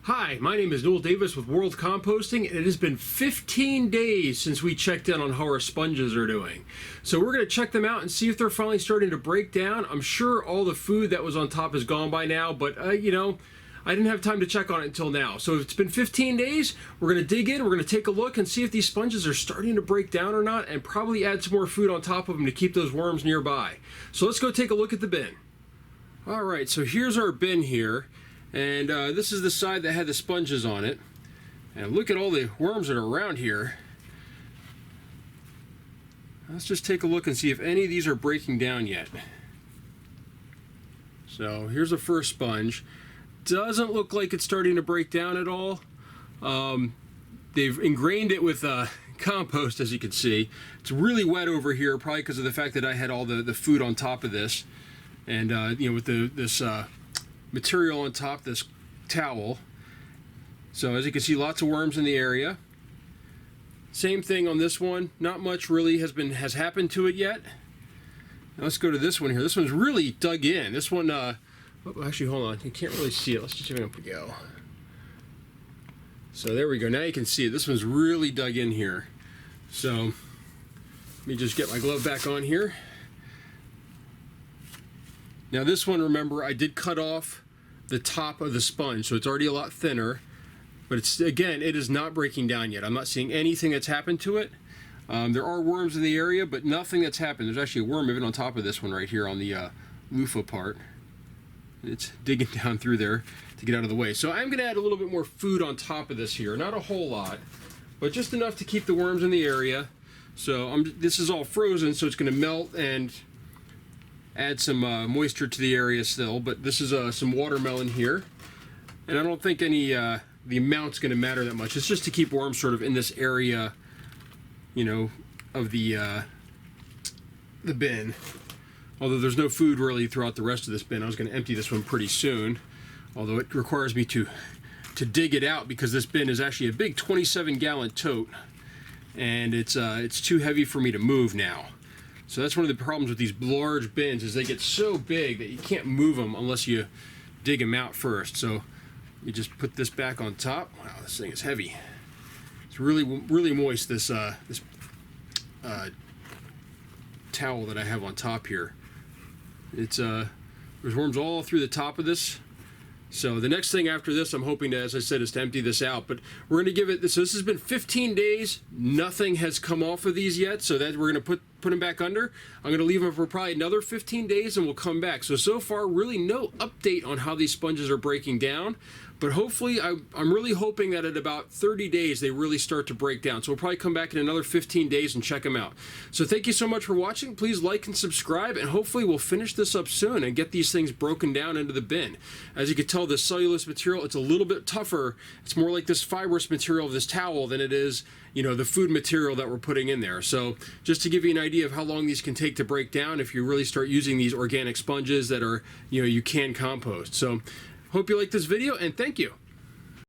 Hi, my name is Noel Davis with World Composting, and it has been 15 days since we checked in on how our sponges are doing. So we're going to check them out and see if they're finally starting to break down. I'm sure all the food that was on top is gone by now, but I didn't have time to check on it until now. So it's been 15 days. We're going to dig in, we're going to take a look and see if these sponges are starting to break down or not, and probably add some more food on top of them to keep those worms nearby. So let's go take a look at the bin. All right, so here's our bin here. And this is the side that had the sponges on it. And look at all the worms that are around here. Let's just take a look and see if any of these are breaking down yet. So here's the first sponge. Doesn't look like it's starting to break down at all. They've ingrained it with compost, as you can see. It's really wet over here, probably because of the fact that I had all the food on top of this. And with this material on top, this towel. So as you can see, lots of worms in the area. Same thing on this one. Not much really has happened to it yet. Now let's go to this one here. This one's really dug in. This one, actually, hold on. You can't really see it. Let's just give it a go. So there we go. Now you can see it. This one's really dug in here. So let me just get my glove back on here. Now this one, remember, I did cut off the top of the sponge, so it's already a lot thinner, but it is not breaking down yet. I'm not seeing anything that's happened to it. There are worms in the area, but nothing that's happened. There's actually a worm even on top of this one right here on the loofah part. It's digging down through there to get out of the way. So I'm going to add a little bit more food on top of this here. Not a whole lot, but just enough to keep the worms in the area. So this is all frozen, so it's going to melt and add some moisture to the area still, but this is some watermelon here, and I don't think the amount's going to matter that much. It's just to keep worms sort of in this area, of the bin. Although there's no food really throughout the rest of this bin. I was going to empty this one pretty soon, although it requires me to dig it out because this bin is actually a big 27-gallon tote, and it's too heavy for me to move now. So that's one of the problems with these large bins, is they get so big that you can't move them unless you dig them out first. So you just put this back on top. Wow, this thing is heavy. It's really, really moist, this towel that I have on top here. It's there's worms all through the top of this. So the next thing after this, I'm hoping to, as I said, is to empty this out. But we're going to give it, so this has been 15 days. Nothing has come off of these yet, so that we're going to put them back under. I'm going to leave them for probably another 15 days and we'll come back. So far, really no update on how these sponges are breaking down. But hopefully, I'm really hoping that at about 30 days, they really start to break down. So we'll probably come back in another 15 days and check them out. So thank you so much for watching. Please like and subscribe, and hopefully we'll finish this up soon and get these things broken down into the bin. As you can tell, this cellulose material, it's a little bit tougher. It's more like this fibrous material of this towel than it is, the food material that we're putting in there. So just to give you an idea of how long these can take to break down if you really start using these organic sponges that are, you can compost. So hope you like this video, and thank you.